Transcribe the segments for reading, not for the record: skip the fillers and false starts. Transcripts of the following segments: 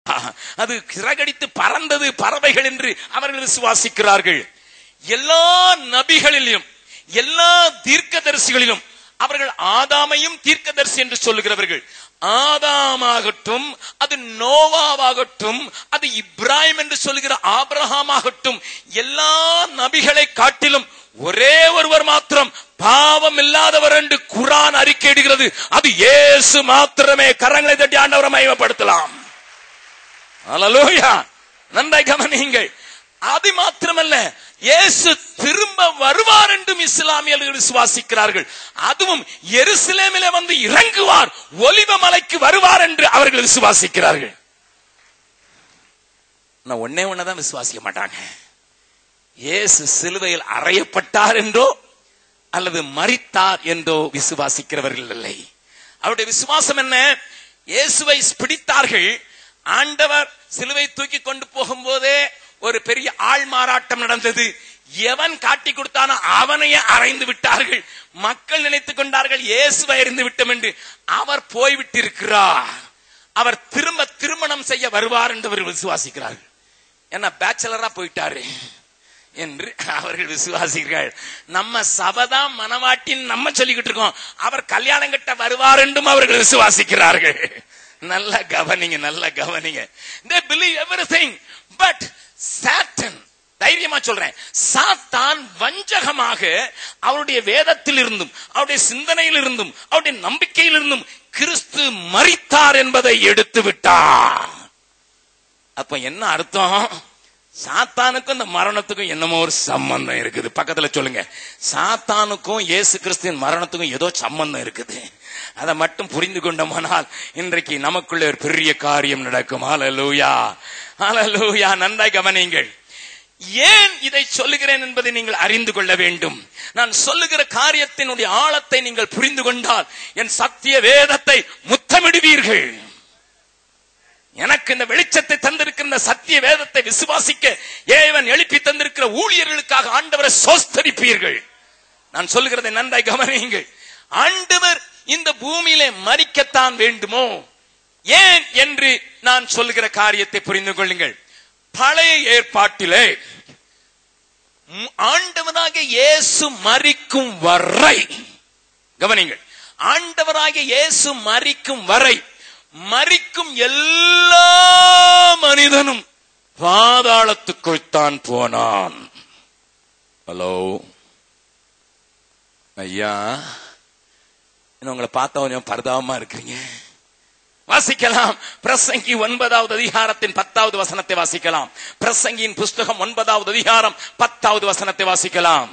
அது சிறகடித்து பறந்தது பறவைகள் என்று அவர்கள் விசுவாசிக்கிறார்கள். எல்லா நபிகளிலும் எல்லா தீர்க்கதரிசிகளிலும் அவர்கள் ஆதாமையும் தீர்க்கதரிசி என்று சொல்லுகிறவர்கள். ஆதாமாகட்டும், அது நோவாவாகட்டும், அது இப்ராஹிம் என்று சொல்லுகிற ஆபிரகாம் ஆகட்டும், எல்லா நபிகளை காட்டிலும் ஒரே ஒருவர் மாத்திரம் பாவம் இல்லாதவர் என்று குர்ஆன் அறிக்கையிடுகிறது. அது இயேசு மாத்திரமே. கரங்களை தட்டி ஆண்டவரை மகிமைப்படுத்தலாம். அல்லேலூயா. நன்றாய் கவனியுங்கள். அது மாத்திரமல்ல, இயேசு திரும்ப வருவார் என்றும் இஸ்லாமியர்கள் விசுவாசிக்கிறார்கள். அதுவும் எருசலேமிலே வந்து இறங்குவார், ஒலிவ மலைக்கு வருவார் என்று அவர்கள் விசுவாசிக்கிறார்கள். நான் ஒன்னே ஒன்னதான் விசுவாசிக்க மாட்டாங்க. இயேசு சிலுவையில் அறையப்பட்டார் என்றோ அல்லது மரித்தார் என்றோ விசுவாசிக்கிறவர்கள் இல்லை. அவருடைய விசுவாசம் என்ன? இயேசுவை பிடித்தார்கள். ஆண்டவர் சிலுவை தூக்கி கொண்டு போகும்போதே ஒரு பெரிய ஆள் மாறாட்டம் நடந்தது. எவன் காட்டி கொடுத்தானோ அவனையே அறைந்து விட்டார்கள். மக்கள் நினைத்துக் கொண்டார்கள் இயேசுவை அறிந்து விட்டோம் என்று. அவர் போய்விட்டிருக்கிறார். அவர் திரும்ப திருமணம் செய்ய வருவார் என்று அவர் விசுவாசிக்கிறார்கள். ஏன்னா பேச்சலரா போயிட்டாரு என்று அவர்கள் விசுவாசிக்கிறார்கள். நம்ம சபதம் மனவாட்டின் நம்ம சொல்லிக்கிட்டு இருக்கோம். அவர் கல்யாணம் கட்ட வருவார் என்றும் அவர்கள் விசுவாசிக்கிறார்கள். நல்ல கவனிங்க, நல்ல கவனிங்க. They believe everything, but Satan, தைரியமா சொல்றேன், சாத்தான் வஞ்சகமாக அவருடைய வேதத்தில் இருந்தும் அவருடைய சிந்தனையில் இருந்தும் அவருடைய நம்பிக்கையில் இருந்தும் கிறிஸ்து மரித்தார் என்பதை எடுத்து விட்டார். அப்ப என்ன அர்த்தம்? சாத்தானுக்கும் இந்த மரணத்துக்கும் என்னமோ ஒரு சம்பந்தம் இருக்குது. பக்கத்துல சொல்லுங்க, சாத்தானுக்கும் இயேசு கிறிஸ்துவின் மரணத்துக்கும் ஏதோ சம்பந்தம் இருக்குது. அதை மட்டும் புரிந்து கொண்டோமானால் இன்றைக்கு நமக்குள்ள ஒரு பெரிய காரியம் நடக்கும். ஹல்லேலூயா, ஹல்லேலூயா. நன்றாய் கவனியுங்கள். ஏன் இதை சொல்லுகிறேன் என்பதை நீங்கள் அறிந்து கொள்ள வேண்டும். நான் சொல்லுகிற காரியத்தினுடைய ஆழத்தை நீங்கள் புரிந்து கொண்டால் என் சத்திய வேதத்தை முத்தமிடுவீர்கள். எனக்கு இந்த வெளிச்சத்தை தந்திருக்கிற சத்திய வேதத்தை விசுவாசிக்க ஏவன் எழுப்பி தந்திருக்கிற ஊழியர்களுக்காக ஆண்டவரை சோஸ்தரிப்பீர்கள். நான் சொல்லுகிறதை நன்றாய் கவனியுங்கள். ஆண்டவர் இந்த பூமியிலே மரிக்கத்தான் வேண்டுமோ? ஏன் என்று நான் சொல்லுகிற காரியத்தை புரிந்து கொள்ளுங்கள். பழைய ஏற்பாட்டிலே ஆண்டவராக இயேசு மரிக்கும் வரை, கவனிங்கள், ஆண்டவராக இயேசு மரிக்கும் வரை மரிக்கும் எல்லா மனிதனும் பாதாளத்துக்குள் தான் போனான். ஹலோ ஐயா, உங்களை பார்த்தா கொஞ்சம் பரிதாபமா இருக்கிறீங்க. வாசிக்கலாம். பிரசங்கி 9வது அதிகாரத்தின் 10வது வசனத்தை வாசிக்கலாம். பிரசங்கியின் புஸ்தகம் 9வது அதிகாரம் 10வது வசனத்தை வாசிக்கலாம்.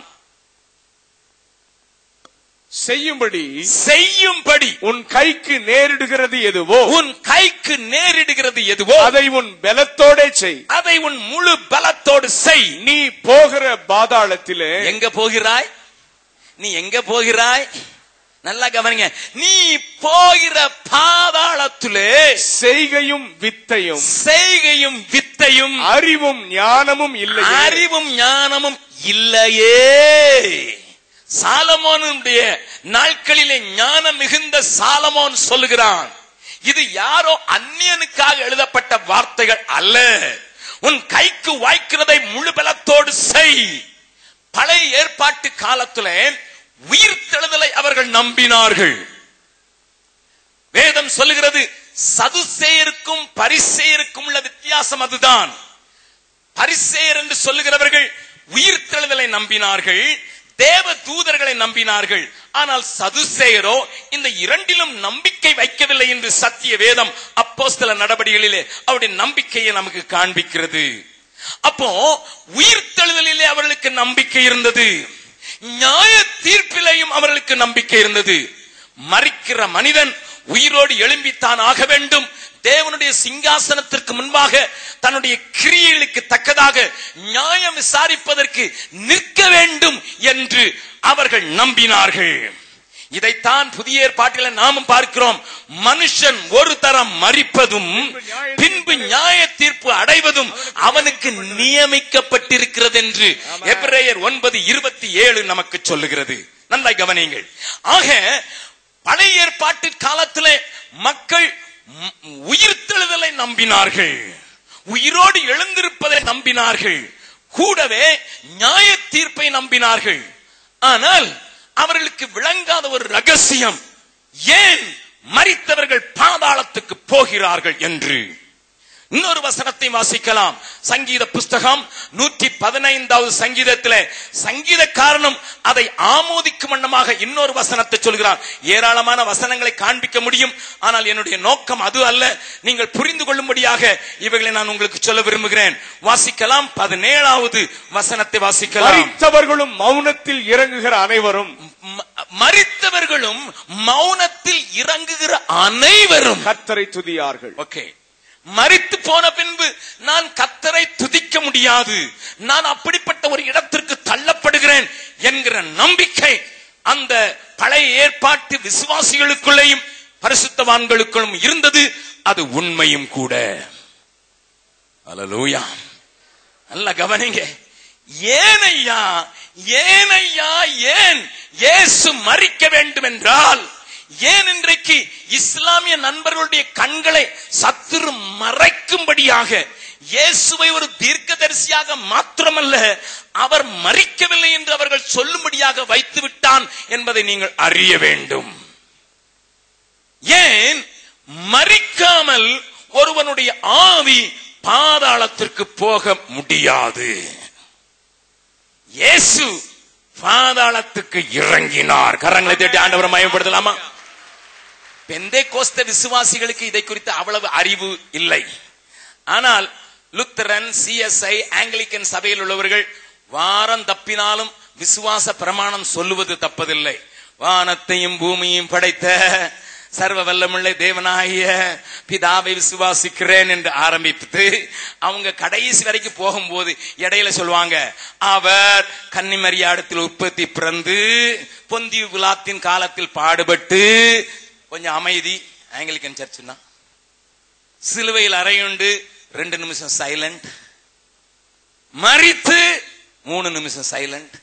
செய்யும்படி உன் கைக்கு நேரிடுகிறது எதுவோ, உன் கைக்கு நேரிடுகிறது எதுவோ அதை உன் பலத்தோட செய். அதை உன் முழு பலத்தோடு செய். நீ போகிற பாதாளத்திலே எங்க போகிறாய்? நீ எங்க போகிறாய்? நல்லா கவனிங்க. நீ போகிற பாதாளத்திலே செய்கையும் வித்தையும், செய்கையும் வித்தையும், அறிவும் ஞானமும் இல்லையே. அறிவும் ஞானமும் இல்லையே. சாலமோனுடைய நாட்களிலே ஞானம் மிகுந்த சாலமோன் சொல்லுகிறான், இது யாரோ அந்நியனுக்காக எழுதப்பட்ட வார்த்தைகள் அல்ல. உன் கைக்கு வாய்க்கிறதை முழு பலத்தோடு செய். பழைய ஏற்பாட்டு காலத்திலே உயிர்த்தெழுதலை அவர்கள் நம்பினார்கள். வேதம் சொல்லுகிறது, சதுசேயருக்கும் பரிசேயருக்கும் உள்ள வித்தியாசம் அதுதான். பரிசேயர் என்று சொல்லுகிறவர்கள் உயிர்த்தெழுதலை நம்பினார்கள், தேவ தூதர்களை நம்பினார்கள். ஆனால் சதுசேயரோ இந்த இரண்டிலும் நம்பிக்கை வைக்கவில்லை என்று சத்திய வேதம் அப்போஸ்தல நடபடிகளிலே அவருடைய நம்பிக்கையை நமக்கு காண்பிக்கிறது. அப்போ உயிர்த்தெழுதலிலே அவர்களுக்கு நம்பிக்கை இருந்தது, நியாய தீர்ப்பிலேயும் அவர்களுக்கு நம்பிக்கை இருந்தது. மரிக்கிற மனிதன் உயிரோடு எழும்பித்தான் ஆக வேண்டும், தேவனுடைய சிங்காசனத்திற்கு முன்பாக தன்னுடைய கிரியைகளுக்கு தக்கதாக நியாயம் விசாரிப்பதற்கு நிற்க வேண்டும் என்று அவர்கள் நம்பினார்கள். இதைத்தான் புதிய ஏற்பாட்டில் நாமும் பார்க்கிறோம். மனுஷன் ஒரு தரம் மரிப்பதும் பின்பு நியாய தீர்ப்பு அடைவதும் அவனுக்கு நியமிக்கப்பட்டிருக்கிறது என்று எபிரேயர் 9:27 நமக்கு சொல்லுகிறது. நன்றாய் கவனியுங்கள். ஆக பழைய ஏற்பாட்டு காலத்திலே மக்கள் உயிர்த்தெழுதலை நம்பினார்கள், உயிரோடு எழுந்திருப்பதை நம்பினார்கள், கூடவே நியாய தீர்ப்பை நம்பினார்கள். ஆனால் அவர்களுக்கு விளங்காத ஒரு ரகசியம், ஏன் மரித்தவர்கள் பாதாளத்துக்கு போகிறார்கள் என்று. இன்னொரு வசனத்தை வாசிக்கலாம். சங்கீத புஸ்தகம் 115வது சங்கீதத்திலே சங்கீதக்காரனும் அதை ஆமோதிக்கும் வண்ணமாக இன்னொரு வசனத்தை சொல்கிறார். ஏராளமான வசனங்களை காண்பிக்க முடியும், ஆனால் என்னுடைய நோக்கம் அது அல்ல. நீங்கள் புரிந்து கொள்ளும்படியாக இவைகளை நான் உங்களுக்கு சொல்ல விரும்புகிறேன். வாசிக்கலாம். 17வது வசனத்தை வாசிக்கலாம். மரித்தவர்களும் மௌனத்தில் இறங்குகிற அனைவரும், மரித்தவர்களும் மௌனத்தில் இறங்குகிற அனைவரும் கர்த்தரை துதியார்கள். ஓகே, மரித்து போன பின்பு நான் கர்த்தரை துதிக்க முடியாது, நான் அப்படிப்பட்ட ஒரு இடத்திற்கு தள்ளப்படுகிறேன் என்கிற நம்பிக்கை அந்த பழைய ஏற்பாட்டு விசுவாசிகளுக்குள்ளேயும் பரிசுத்தவான்களுக்குள்ளும் இருந்தது. அது உண்மையும் கூட. அல்லேலூயா. நல்ல கவனிங்க. ஏனையா ஏன் இயேசு மரிக்க வேண்டும் என்றால், ஏன் இன்றைக்கு இஸ்லாமிய நண்பர்களுடைய கண்களை சத்துரு மறைக்கும்படியாக இயேசுவை ஒரு தீர்க்கதரிசியாக மாத்திரமல்ல, அவர் மரிக்கவில்லை என்று அவர்கள் சொல்லும்படியாக வைத்து விட்டான் என்பதை நீங்கள் அறிய வேண்டும். ஏன் மரிக்காமல் ஒருவனுடைய ஆவி பாதாளத்திற்கு போக முடியாது? இயேசு பாதாளத்துக்கு இறங்கினார். கரங்களை தட்டி ஆண்டவரை மகிமைப்படுத்தலாமா? பெந்தேகோஸ்த விசுவாசிகளுக்கு இதை குறித்து அவ்வளவு அறிவு இல்லை. ஆனால் லுத்தரன், சிஎஸ்ஐ, ஆங்கிலிக்கன் சபையில் உள்ளவர்கள் வாரம் தப்பினாலும் விசுவாச பிரமாணம் சொல்லுவது தப்பதில்லை. வானத்தையும் பூமியையும் படைத்த சர்வ வல்லமுள்ள தேவனாகிய பிதாவை விசுவாசிக்கிறேன் என்று ஆரம்பித்து அவங்க கடைசி வரைக்கும் போகும்போது இடையில சொல்லுவாங்க, அவர் கன்னிமரியாடத்தில் உற்பத்தி பிறந்து பொந்தியு பிலாத்தின் காலத்தில் பாடுபட்டு, கொஞ்சம் அமைதி. ஆங்கிலிக்கன் சர்ச்சுன்னா சிலுவையில் அறையுண்டு 2 நிமிஷம் சைலண்ட், மரித்து 3 நிமிஷம் silent.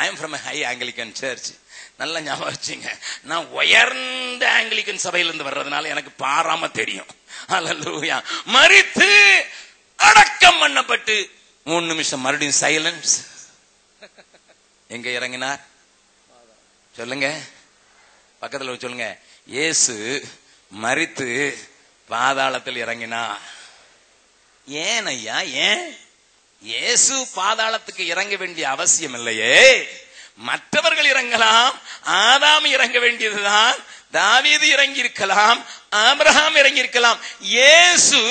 I am from high Anglican search. நல்லா ஞாபகம் வச்சுங்க, நான் உயர்ந்த ஆங்கிலிக்கன் சபையிலிருந்து வர்றதுனால எனக்கு பாராம தெரியும். அல்லேலூயா. மரித்து அடக்கம் பண்ணப்பட்டு 3 நிமிஷம் மறுபடியும் சைலன்ஸ். எங்க இறங்கினார் சொல்லுங்க, பக்கத்துல சொல்லுங்க. இயேசு மரித்து பாதாளத்தில் இறங்கினார். ஏன் ஐயா? ஏன் இயேசு பாதாளத்துக்கு இறங்க வேண்டிய அவசியம் இல்லையே. மற்றவர்கள் இறங்கலாம், ஆதாம் இறங்க வேண்டியதுதான், தாவீது இறங்கி இருக்கலாம், ஆபிரகாம் இறங்கி இருக்கலாம். இயேசு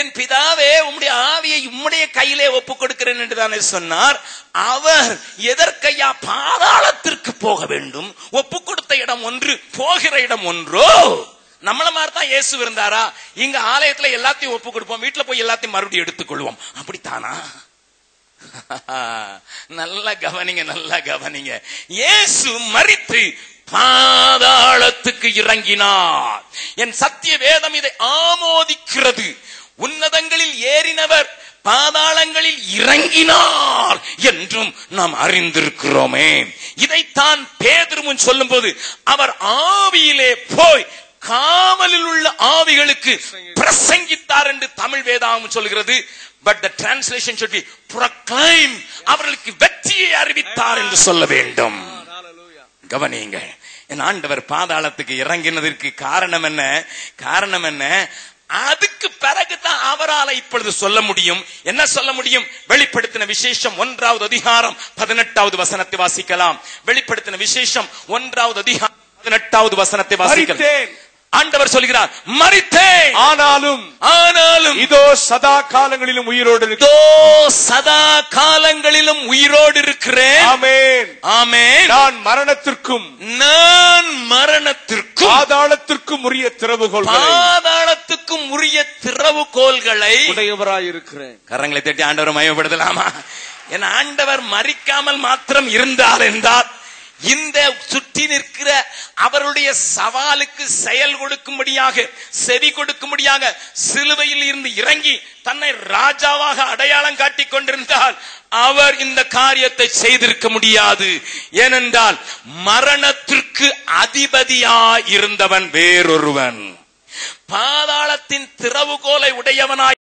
என் பிதாவே உம்முடைய ஆவியை உம்முடைய கையிலே ஒப்புக் கொடுக்கிறேன் என்று தானே சொன்னார். அவர் எதற்கையா பாதாளத்திற்கு போக வேண்டும்? ஒப்புக் கொடுத்த இடம் ஒன்று, போகிற இடம் ஒன்றோ? நம்மள மாதிரி தான் இயேசு இருந்தாரா? இங்க ஆலயத்துல எல்லாத்தையும் ஒப்புக் கொடுப்போம், வீட்டுல போய் எல்லாத்தையும் மறுபடியும் எடுத்துக்கொள்வோம், அப்படித்தானா? நல்ல கவனிங்க, நல்ல கவனிங்க. இயேசு மரித்து பாதாளத்துக்கு இறங்கினார். என் சத்திய வேதம் இதை ஆமோதிக்கிறது. உன்னதங்களில் ஏறினவர் பாதாளங்களில் இறங்கினார் என்றும் நாம் அறிந்திருக்கிறோமே. இதைத்தான் பேதுருவும் சொல்லும் போது அவர் ஆவியிலே போய் காவலில் உள்ள ஆவிகளுக்கு பிரசங்கித்தார் என்று தமிழ் வேதாகம் சொல்கிறது. But the translation should be proclaim. அவர்களுக்கு வெற்றியை அறிவித்தார் என்று சொல்ல வேண்டும். கவனிங்க, என் ஆண்டவர் பாதாளத்துக்கு இறங்கினதற்கு காரணம் என்ன? காரணம் என்ன? அதுக்கு பிறகுதான் அவரால் இப்பொழுது சொல்ல முடியும். என்ன சொல்ல முடியும்? வெளிப்படுத்தின விசேஷம் 1வது அதிகாரம் 18வது வசனத்தை வாசிக்கலாம். வெளிப்படுத்தின விசேஷம் 1வது அதிகாரம் 18வது வசனத்தை வாசிக்கலாம். ஆண்டவர் சொல்கிறார், மரித்தேன், ஆனாலும் இதோ சதா காலங்களிலும் உயிரோடு இருக்கிறேன். இதோ சதா காலங்களிலும் உயிரோடு இருக்கிறேன். ஆமென், ஆமென். நான் மரணத்திற்கும் பாதாளத்திற்கும் உரிய திறவுகோல்களை உடையவராயிருக்கிறேன். கரங்களை தட்டி ஆண்டவரை மகிமைப்படுத்தலாமா? என் ஆண்டவர் மரிக்காமல் மாத்திரம் இருந்தார் என்றால் இந்த சுற்றி நிற்கிற அவருடைய சவாலுக்கு செயல் கொடுக்கும்படியாக, செவி கொடுக்கும்படியாக சிலுவையில் இருந்து இறங்கி தன்னை ராஜாவாக அடையாளம் காட்டிக் கொண்டிருந்தால் அவர் இந்த காரியத்தை செய்திருக்க முடியாது. ஏனென்றால் மரணத்திற்கு அதிபதியாய் இருந்தவன் வேறொருவன். பாதாளத்தின் திறவுகோலை உடையவனாய்